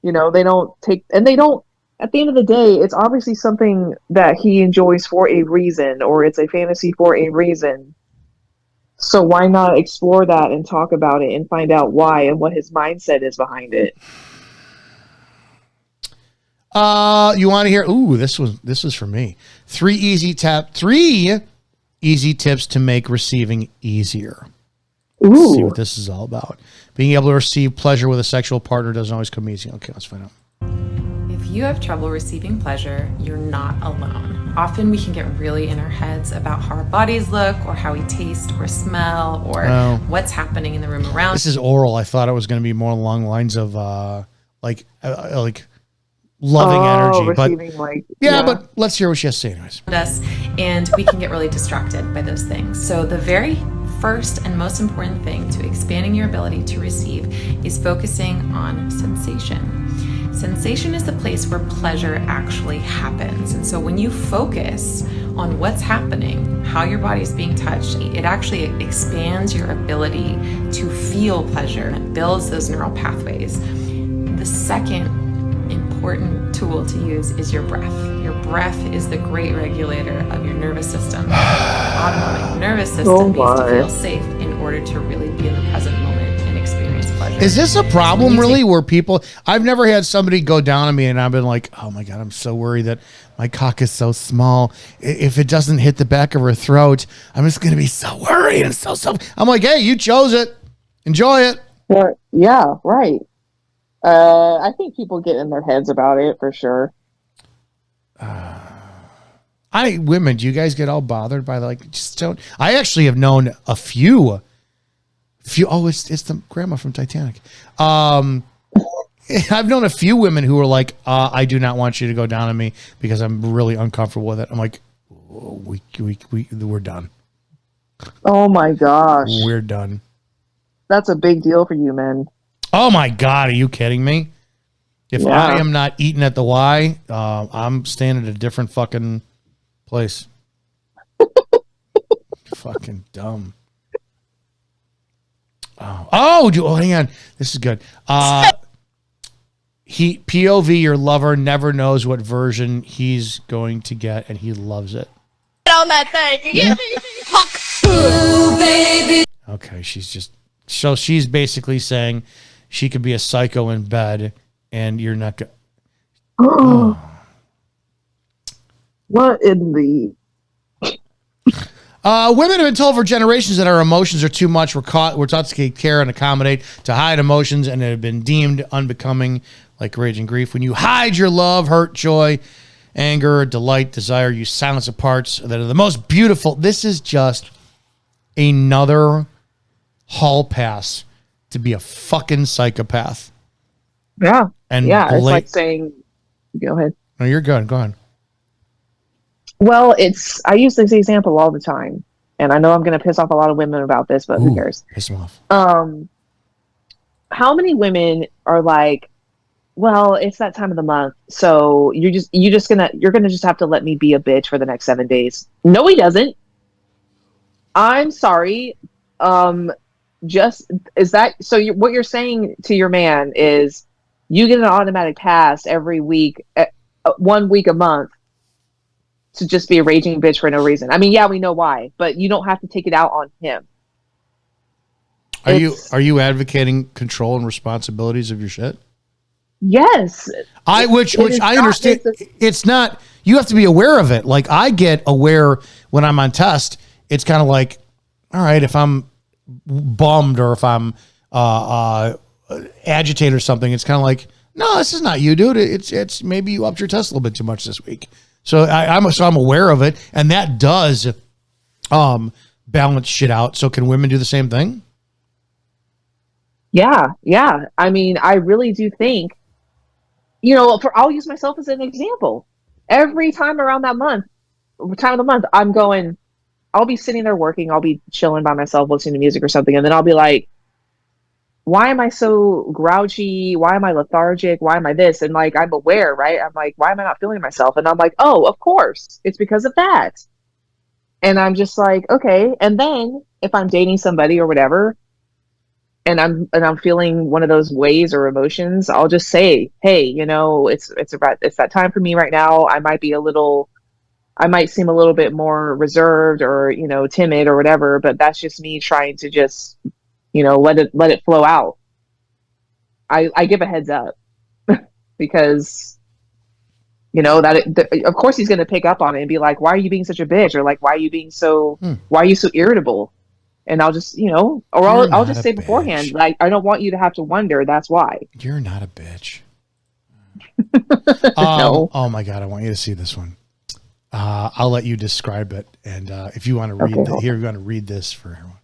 They don't take, and they don't. At the end of the day, it's obviously something that he enjoys for a reason, or it's a fantasy for a reason. So why not explore that and talk about it and find out why and what his mindset is behind it? You want to hear? Ooh, this was for me. 3 easy tips to make receiving easier. Ooh. Let's see what this is all about. Being able to receive pleasure with a sexual partner doesn't always come easy. Okay, let's find out. If you have trouble receiving pleasure, you're not alone. Often we can get really in our heads about how our bodies look, or how we taste or smell, or what's happening in the room around. This is oral. I thought it was going to be more along the lines of like loving energy, but but let's hear what she has to say anyways. And we can get really distracted by those things. So the very first and most important thing to expanding your ability to receive is focusing on sensation. Sensation is the place where pleasure actually happens. And so when you focus on what's happening, how your body is being touched, it actually expands your ability to feel pleasure and builds those neural pathways. The second important tool to use is your breath. Your breath is the great regulator of your nervous system. Your autonomic nervous system needs to feel safe in order to really be in the present moment and experience pleasure. Is this a problem really where people, I've never had somebody go down on me and I've been like, oh my God, I'm so worried that my cock is so small. If it doesn't hit the back of her throat, I'm just going to be so worried and so. I'm like, hey, you chose it. Enjoy it. Yeah, right. I think people get in their heads about it for sure. Women, do you guys get all bothered by just don't? I actually have known a few. Oh, it's the grandma from Titanic. I've known a few women who are like, I do not want you to go down on me because I'm really uncomfortable with it. I'm like, we're done. Oh my gosh, we're done. That's a big deal for you, men. Oh my God, are you kidding me? If I am not eating at the Y, I'm staying at a different fucking place. Fucking dumb. Oh, hang on. This is good. POV, your lover never knows what version he's going to get, and he loves it. On that thing. Yeah. Ooh, baby. Okay, she's basically saying she could be a psycho in bed, and you're not going. Oh. What in the? Women have been told for generations that our emotions are too much. We're taught to take care and accommodate, to hide emotions, and have been deemed unbecoming, like rage and grief. When you hide your love, hurt, joy, anger, delight, desire, you silence the parts that are the most beautiful. This is just another hall pass to be a fucking psychopath. Yeah. And it's like saying, go ahead. No, you're good. Go ahead. Well, I use this example all the time, and I know I'm going to piss off a lot of women about this, but who cares? Piss them off. How many women are like, well, it's that time of the month, so you're gonna just have to let me be a bitch for the next 7 days. No, he doesn't. I'm sorry. What you're saying to your man is you get an automatic pass every week, 1 week a month, to just be a raging bitch for no reason. I mean, yeah, we know why, but you don't have to take it out on him. Are you advocating control and responsibilities of your shit? Yes. Which I understand. It's not, you have to be aware of it. Like, I get aware when I'm on test. It's kind of like, all right, if I'm bummed or if I'm agitated or something, it's kind of like, no, this is not you, dude. It's maybe you upped your test a little bit too much this week. So I'm aware of it, and that does balance shit out. So can women do the same thing? Yeah. I mean, I really do think, I'll use myself as an example. Every time around that time of the month, I'll be sitting there working, I'll be chilling by myself, listening to music or something, and then I'll be like, why am I so grouchy? Why am I lethargic? Why am I this? And like, I'm aware, right? I'm like, why am I not feeling myself? And I'm like, oh, of course, it's because of that. And I'm just like, okay. And then if I'm dating somebody or whatever, and I'm feeling one of those ways or emotions, I'll just say, hey, it's that time for me right now. I might seem a little bit more reserved or, timid or whatever, but that's just me trying to just, let it flow out. I give a heads up because, of course he's going to pick up on it and be like, why are you being such a bitch? Or like, why are you so irritable? And I'll just, I'll just say beforehand, like, I don't want you to have to wonder. That's why. You're not a bitch. No. Oh my God. I want you to see this one. I'll let you describe it. And if you want to read you're going to read this for everyone.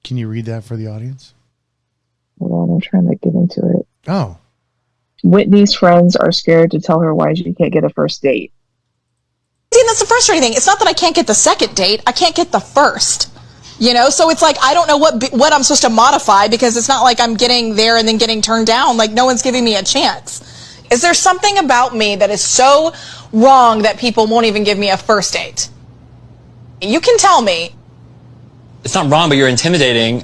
Can you read that for the audience? Hold on, I'm trying to get into it. Oh. Whitney's friends are scared to tell her why she can't get a first date. See, that's the frustrating thing. It's not that I can't get the second date. I can't get the first. So it's like, I don't know what I'm supposed to modify, because it's not like I'm getting there and then getting turned down. Like, no one's giving me a chance. Is there something about me that is so wrong that people won't even give me a first date? You can tell me. It's not wrong, but you're intimidating.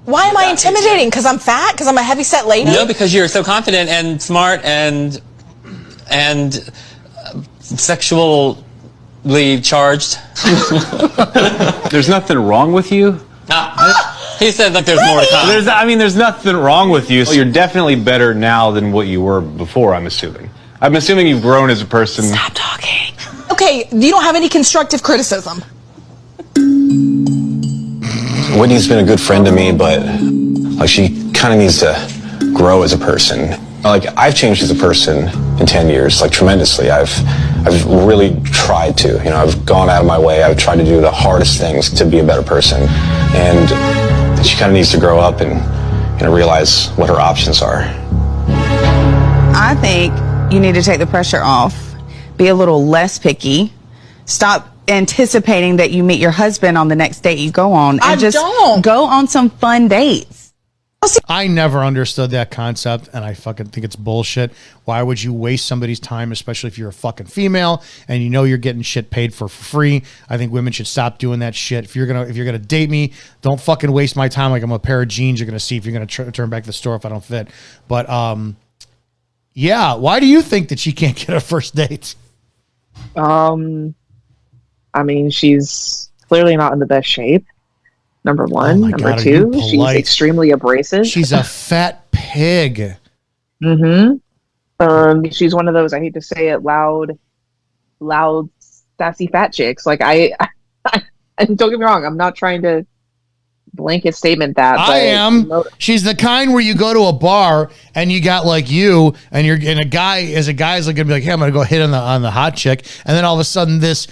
Why am I intimidating? Because I'm fat? Because I'm a heavy-set lady? No, because you're so confident and smart and sexually charged. There's nothing wrong with you? He said like there's more to come. There's nothing wrong with you. You're definitely better now than what you were before, I'm assuming. I'm assuming you've grown as a person. Stop talking. Okay, you don't have any constructive criticism. Whitney's been a good friend to me, but like, she kind of needs to grow as a person. Like, I've changed as a person in 10 years, like, tremendously. I've really tried to, I've gone out of my way. I've tried to do the hardest things to be a better person. And she kind of needs to grow up and, realize what her options are. I think you need to take the pressure off, be a little less picky, stop anticipating that you meet your husband on the next date you go on, and just go on some fun dates. I never understood that concept, and I fucking think it's bullshit. Why would you waste somebody's time, especially if you're a fucking female and you know you're getting shit paid for free? I think women should stop doing that shit. If you're gonna date me, don't fucking waste my time like I'm a pair of jeans. You're gonna see if you're gonna turn back to the store if I don't fit. But yeah. Why do you think that she can't get a first date? I mean, she's clearly not in the best shape. Number one. Number two, she's extremely abrasive. She's a fat pig. Mm-hmm. She's one of those, I hate to say it, loud, sassy fat chicks. Like and don't get me wrong, I'm not trying to blanket statement that. I am. She's the kind where you go to a bar and you got like you and a guy's like gonna be like, hey, I'm gonna go hit on the hot chick, and then all of a sudden this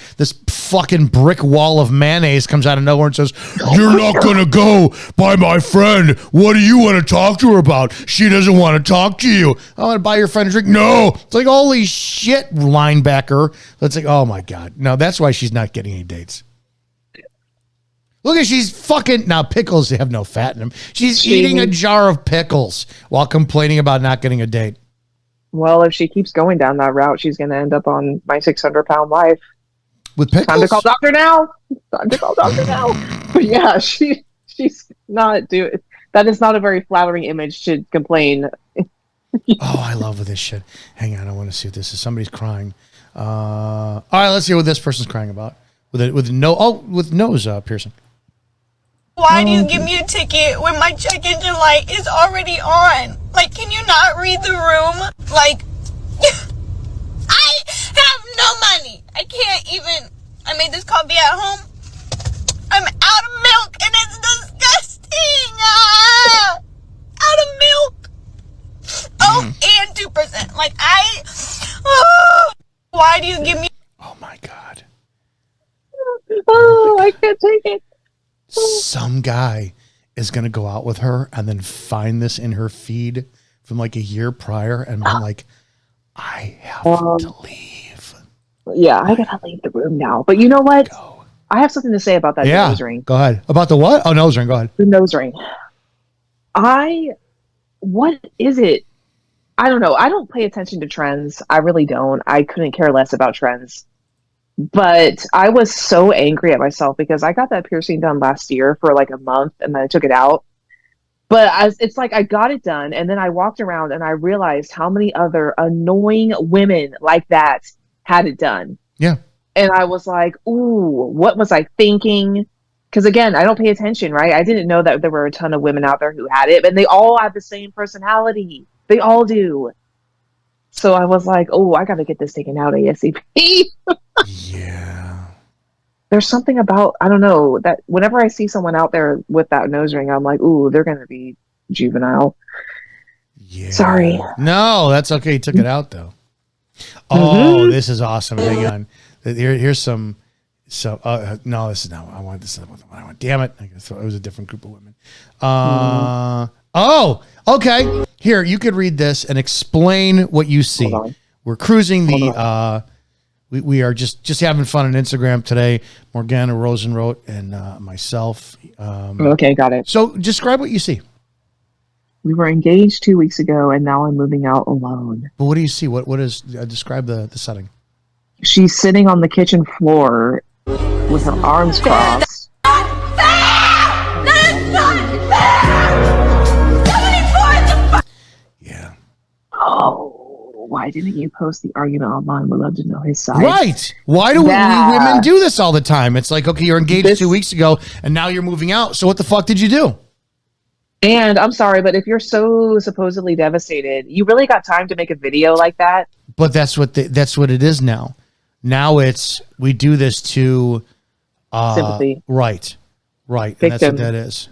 fucking brick wall of mayonnaise comes out of nowhere and says, you're not gonna go buy my friend. What do you want to talk to her about? She doesn't want to talk to you. I want to buy your friend a drink. No. It's like, holy shit, linebacker. That's like, oh my God. No, that's why she's not getting any dates. Look at, she's fucking, now pickles have no fat in them. She's eating a jar of pickles while complaining about not getting a date. Well, if she keeps going down that route, she's going to end up on my 600-pound life. With pickles? Time to call doctor now. Time to call doctor now. But yeah, she's not doing, that is not a very flattering image to complain. Oh, I love this shit. Hang on, I want to see what this is. Somebody's crying. All right, let's see what this person's crying about. With nose piercing. Why do you give me a ticket when my check engine light is already on? Like, can you not read the room? Like, I have no money. I can't even, I made this coffee at home. I'm out of milk and it's disgusting. Out of milk. Oh, and 2%. Like, why do you give me? Oh my God. Oh, I can't take it. Some guy is going to go out with her and then find this in her feed from like a year prior and be like, I have to leave. Yeah, I gotta leave the room now. But you know what? I have something to say about that nose ring. Go ahead. About the what? Oh, nose ring. Go ahead. The nose ring. What is it? I don't know. I don't pay attention to trends. I really don't. I couldn't care less about trends. But I was so angry at myself because I got that piercing done last year for like a month and then I took it out. But it's like I got it done and then I walked around and I realized how many other annoying women like that had it done. Yeah. And I was like, ooh, what was I thinking? Because again, I don't pay attention, right? I didn't know that there were a ton of women out there who had it, and they all have the same personality. They all do. So I was like, oh, I got to get this taken out ASAP. Yeah. There's something about, I don't know, that whenever I see someone out there with that nose ring, I'm like, ooh, they're going to be juvenile. Yeah. Sorry. No, that's okay. You took it out, though. Oh, this is awesome. Hang on. Here's some. So, no, this is not what I want. This is not what I want. Damn it. It was a different group of women. Oh, okay. Here, you could read this and explain what you see. We're cruising the, we are just having fun on Instagram today. Morgana Rosenroth and myself. Okay, got it. So describe what you see. We were engaged 2 weeks ago and now I'm moving out alone. But what do you see? What is, describe the setting. She's sitting on the kitchen floor with her arms crossed. Yeah. Oh, why didn't you post the argument online? We'd love to know his side. Right. Why do we women do this all the time? It's like, okay, you're engaged 2 weeks ago and now you're moving out. So what the fuck did you do? And I'm sorry, but if you're so supposedly devastated, you really got time to make a video like that? But that's what it is now. Now it's, we do this to sympathy. Right. And that's what that is.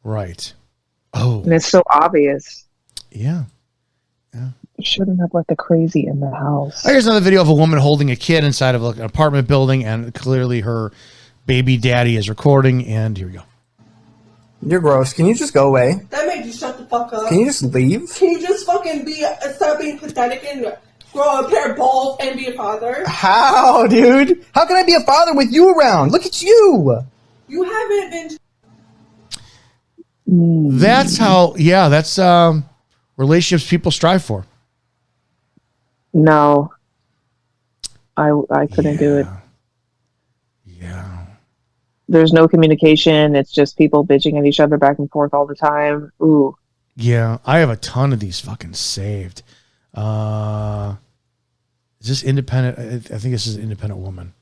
Right. Oh. And it's so obvious. Yeah. You shouldn't have let the crazy in the house. Here's another video of a woman holding a kid inside of an apartment building, and clearly her baby daddy is recording, and here we go. You're gross. Can you just go away? That made you shut the fuck up. Can you just leave? Can you just fucking stop being pathetic and grow a pair of balls and be a father? How, dude? How can I be a father with you around? Look at you. You haven't been. That's how, that's relationships people strive for. No, I couldn't do it. Yeah. There's no communication. It's just people bitching at each other back and forth all the time. Ooh. Yeah, I have a ton of these fucking saved. Is this independent? I think this is an independent woman.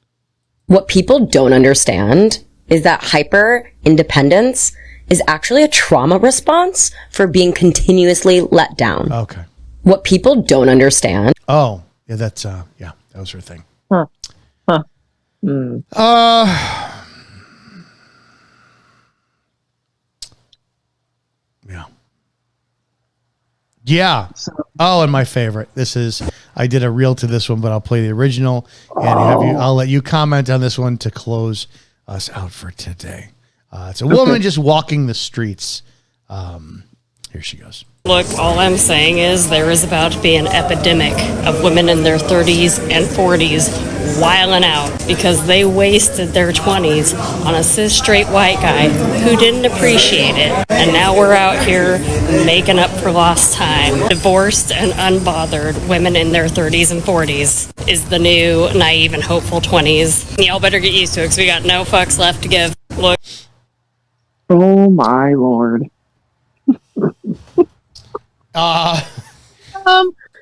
What people don't understand is that hyper independence is actually a trauma response for being continuously let down. Okay. What people don't understand. Oh, yeah, that's that was her thing. Huh. Yeah. Oh, and my favorite. I did a reel to this one, but I'll play the original and I'll let you comment on this one to close us out for today. It's a woman just walking the streets. Here she goes. Look, all I'm saying is there is about to be an epidemic of women in their 30s and 40s wiling out because they wasted their 20s on a cis straight white guy who didn't appreciate it. And now we're out here making up for lost time. Divorced and unbothered women in their 30s and 40s is the new naive and hopeful 20s. Y'all better get used to it because we got no fucks left to give. Look. Oh my Lord.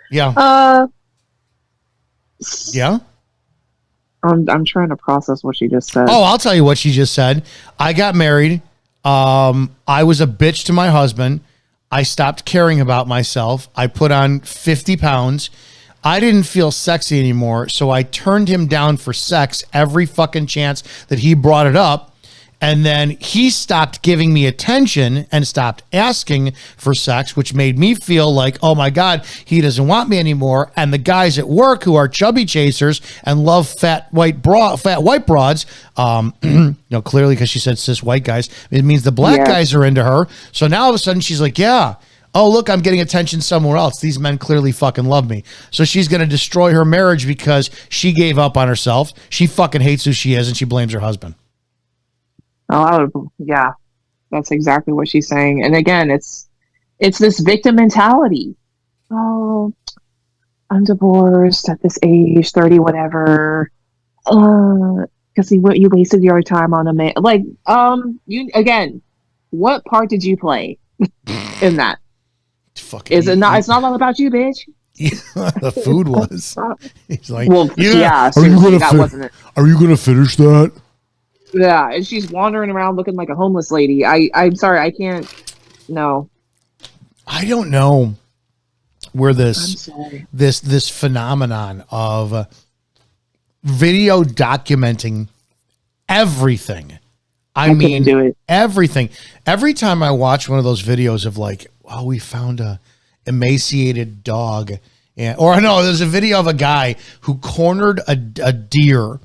Yeah. Yeah. I'm trying to process what she just said. Oh, I'll tell you what she just said. I got married. I was a bitch to my husband. I stopped caring about myself. I put on 50 pounds. I didn't feel sexy anymore, so I turned him down for sex every fucking chance that he brought it up. And then he stopped giving me attention and stopped asking for sex, which made me feel like, oh my God, he doesn't want me anymore. And the guys at work who are chubby chasers and love fat white broads, clearly because she said cis white guys, it means the black guys are into her. So now all of a sudden she's like, oh, look, I'm getting attention somewhere else. These men clearly fucking love me. So she's going to destroy her marriage because she gave up on herself. She fucking hates who she is and she blames her husband. Oh, yeah, that's exactly what she's saying. And again, it's this victim mentality. Oh, I'm divorced at this age, 30, whatever. Because you wasted your time on a man. Like, what part did you play in that? Is it not? It's not all about you, bitch. The food was. He's like, well, yeah. Are you gonna finish that? Yeah, and she's wandering around looking like a homeless lady. I'm sorry, I can't. No, I don't know where this phenomenon of video documenting everything. I mean, do it. Everything. Every time I watch one of those videos of like, oh, we found a emaciated dog, there's a video of a guy who cornered a deer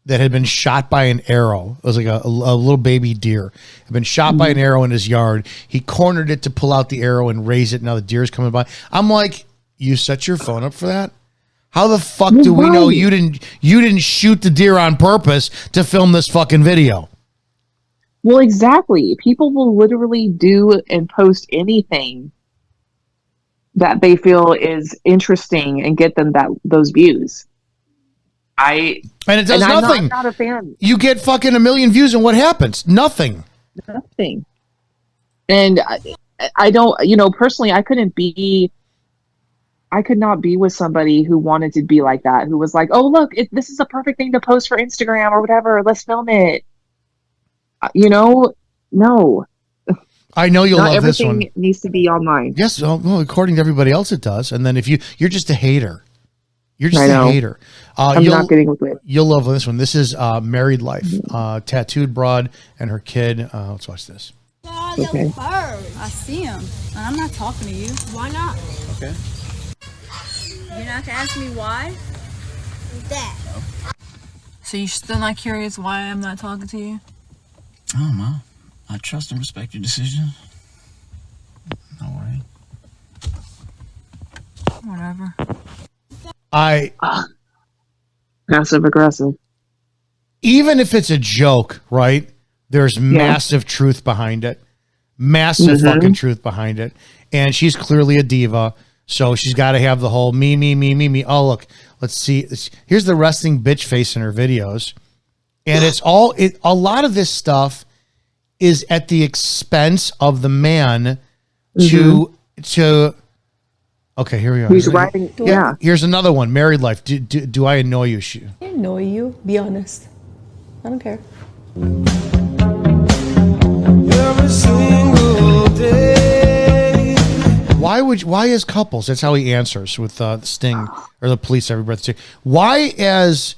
that had been shot by an arrow. It was like a little baby deer. Had been shot by an arrow in his yard. He cornered it to pull out the arrow and raise it. Now the deer's coming by. I'm like, you set your phone up for that? How the fuck do we know you didn't shoot the deer on purpose to film this fucking video? Well, exactly. People will literally do and post anything that they feel is interesting and get them those views. And it does nothing. I'm not a fan. You get fucking 1 million views and what happens? Nothing. And I don't, personally, I could not be with somebody who wanted to be like that, who was like, oh, look, this is a perfect thing to post for Instagram or whatever. Let's film it. No. I know you'll love this one. Everything needs to be online. Yes, well, according to everybody else, it does. And then if you're just a hater. You're just a hater. I'm not getting with it. You'll love this one. This is Married Life. Tattooed broad and her kid. Let's watch this. Okay. I see him. I'm not talking to you. Why not? Okay. You're not gonna ask me why? That. So you're still not curious why I'm not talking to you? I don't know. I trust and respect your decision. No worry. Whatever. Passive aggressive. Even if it's a joke, right? There's massive truth behind it. Massive fucking truth behind it. And she's clearly a diva. So she's got to have the whole me. Oh, look, let's see. Here's the resting bitch face in her videos. And it's all, a lot of this stuff is at the expense of the man to, okay, here we are. He's writing, yeah. Here's another one. Married life. Do I annoy you? I annoy you. Be honest. I don't care. Every single day. Why as couples? That's how he answers with Sting or the police every breath. Why as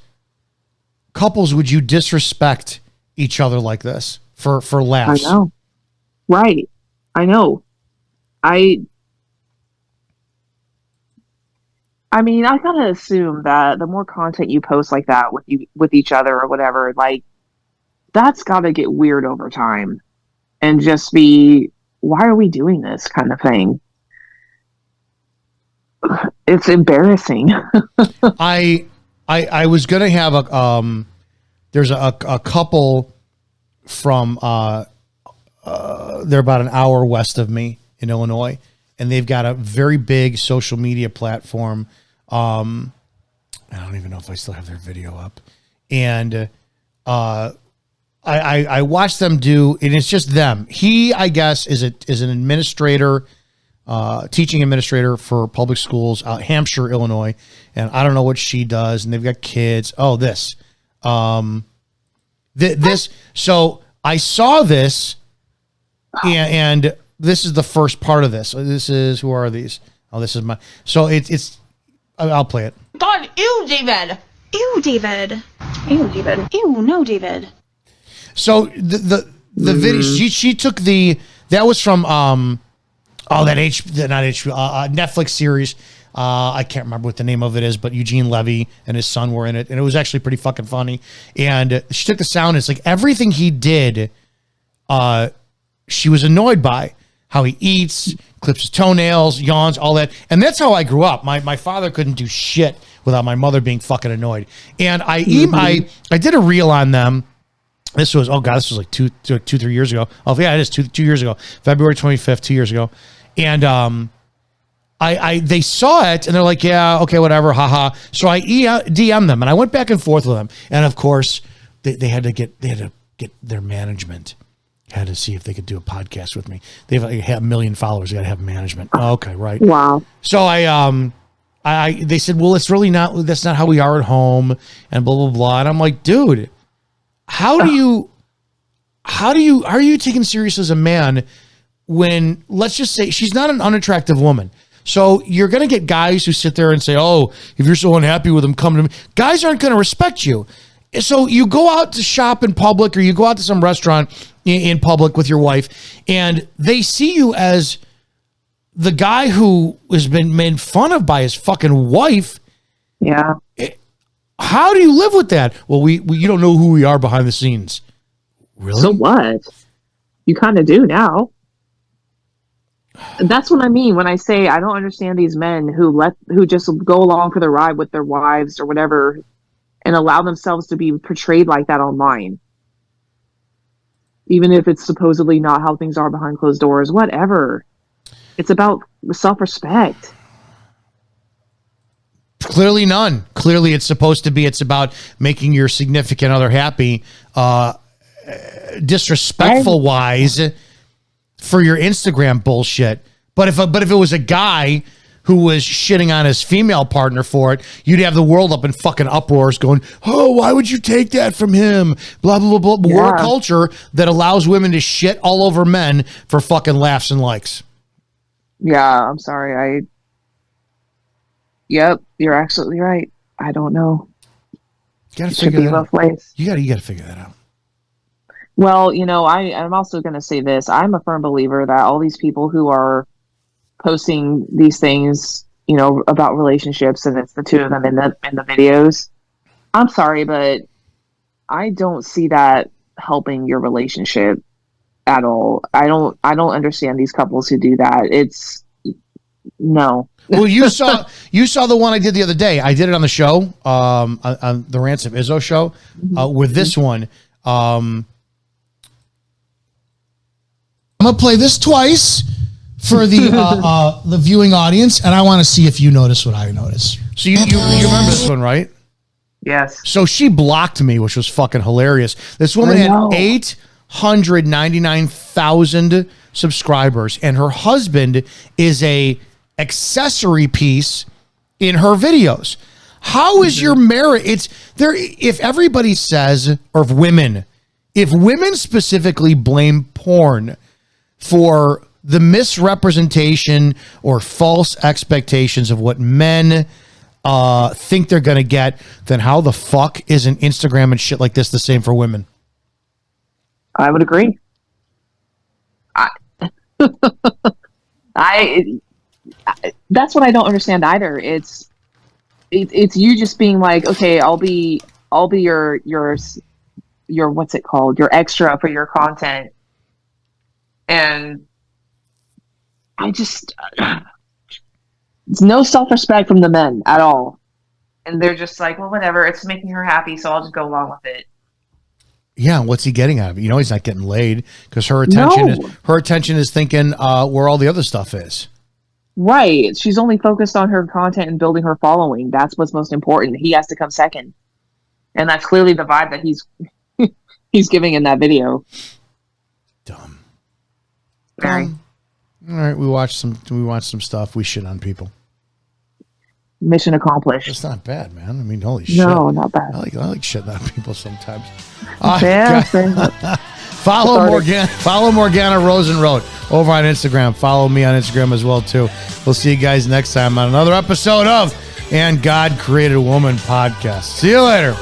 couples would you disrespect each other like this for laughs? I know. Right. I know. I mean, I gotta assume that the more content you post like that with each other or whatever, like that's gotta get weird over time and just be, why are we doing this kind of thing? It's embarrassing. I was gonna have there's a couple from they're about an hour west of me in Illinois, and they've got a very big social media platform. I don't even know if I still have their video up. And I watched them do, and it's just them. He, I guess, is an administrator, teaching administrator for public schools out Hampshire, Illinois. And I don't know what she does. And they've got kids. Oh, this. So I saw this, and this is the first part of this. This is, who are these? Oh, this is my, so it's, I'll play it. God, ew, David. Ew, David. Ew, David. Ew, no, David. So the video, she took that was from Netflix series. I can't remember what the name of it is, but Eugene Levy and his son were in it, and it was actually pretty fucking funny. And she took the sound. It's like everything he did, she was annoyed by how he eats, clips his toenails, yawns, all that. And that's how I grew up. My father couldn't do shit without my mother being fucking annoyed. And I did a reel on them. This was, this was like 3 years ago. Oh yeah, it is 2 years ago, February 25th, 2 years ago. And they saw it and they're like, yeah, okay, whatever, haha. So I DM them and I went back and forth with them. And of course, they had to get their management. Had to see if they could do a podcast with me. They've had 1 million followers. They got to have management. Oh, okay, right. Wow. So they said, well, it's really not. That's not how we are at home, and blah blah blah. And I'm like, dude, how are you taken serious as a man when, let's just say, she's not an unattractive woman? So you're going to get guys who sit there and say, oh, if you're so unhappy with them, come to me. Guys aren't going to respect you. So you go out to shop in public, or you go out to some restaurant in public with your wife, and they see you as the guy who has been made fun of by his fucking wife. Yeah. How do you live with that? Well, you don't know who we are behind the scenes. Really? So what? You kind of do now. That's what I mean when I say I don't understand these men who just go along for the ride with their wives or whatever and allow themselves to be portrayed like that online. Even if it's supposedly not how things are behind closed doors, whatever. It's about self-respect. Clearly none. Clearly it's supposed to be, it's about making your significant other happy, disrespectful wise for your Instagram bullshit. But if it was a guy who was shitting on his female partner for it, you'd have the world up in fucking uproars going, oh, why would you take that from him? Blah, blah, blah, blah. We're a culture that allows women to shit all over men for fucking laughs and likes. Yeah, I'm sorry. Yep, you're absolutely right. I don't know. You gotta figure that out. Place. You gotta figure that out. Well, I'm also going to say this. I'm a firm believer that all these people who are posting these things, about relationships, and it's the two of them in the videos. I'm sorry, but I don't see that helping your relationship at all. I don't understand these couples who do that. It's no. Well, you saw the one I did the other day. I did it on the show, on the Ransom Izzo show, with this one. I'm gonna play this twice for the viewing audience, and I want to see if you notice what I notice. So you remember this one, right? Yes. So she blocked me, which was fucking hilarious. This woman had 899,000 subscribers, and her husband is a accessory piece in her videos. How is your marriage? It's there. If everybody says, or if women specifically blame porn for the misrepresentation or false expectations of what men think they're going to get, then how the fuck isn't Instagram and shit like this the same for women? I would agree. That's what I don't understand either. It's you just being like, okay, I'll be your what's it called? Your extra for your content. And I just it's no self-respect from the men at all. And they're just like, well, whatever, it's making her happy, so I'll just go along with it. Yeah, what's he getting out of it? He's not getting laid because her attention is thinking where all the other stuff is. Right. She's only focused on her content and building her following. That's what's most important. He has to come second. And that's clearly the vibe that he's giving in that video. Dumb. Very. All right, we watched some stuff. We shit on people. Mission accomplished. It's not bad, man. I mean, holy shit. No, not bad. I like shitting on people sometimes. Follow Morgana Rosenroth over on Instagram. Follow me on Instagram as well too. We'll see you guys next time on another episode of And God Created a Woman podcast. See you later.